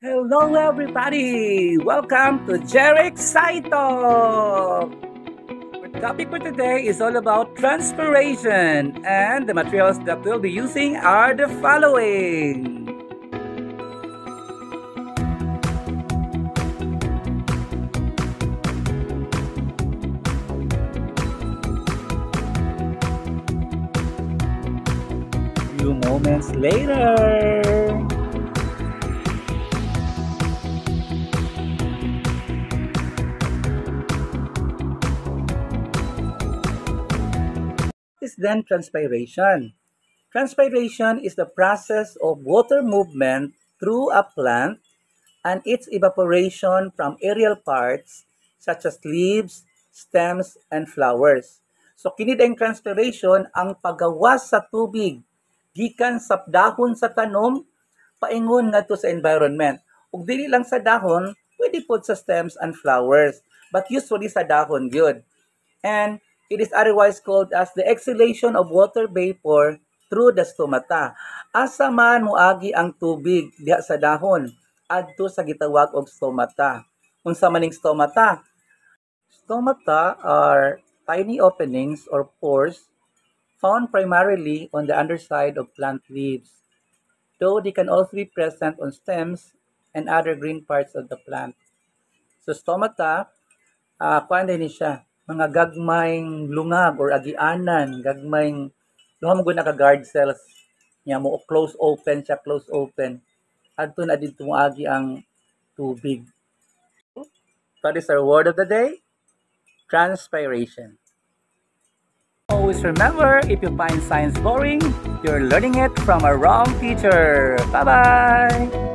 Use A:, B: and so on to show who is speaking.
A: Hello everybody! Welcome to Jeric Saito! Our topic for today is all about transpiration, and the materials that we'll be using are the following. Few moments later. Is then transpiration. Transpiration is the process of water movement through a plant and its evaporation from aerial parts such as leaves, stems, and flowers. So kini ang transpiration ang pagawas sa tubig gikan sa dahon sa tanom paingon ngadto sa environment. Ug dili lang sa dahon, pwede pod sa stems and flowers, but usually sa dahon gyud. And it is otherwise called as the exhalation of water vapor through the stomata. Asa man moagi ang tubig diha sa dahon adto sa gitawag og stomata. Unsa maning stomata? Stomata are tiny openings or pores found primarily on the underside of plant leaves, though they can also be present on stems and other green parts of the plant. So stomata, kuan din siya, mga gagmayng lungag or agianan, gagmayng duha mo na ka guard cells niya mo close open siya, close open. Adto na dito moagi ang tubig. What is our word of the day? Transpiration. Always remember, if you find science boring, you're learning it from a wrong teacher. Bye-bye!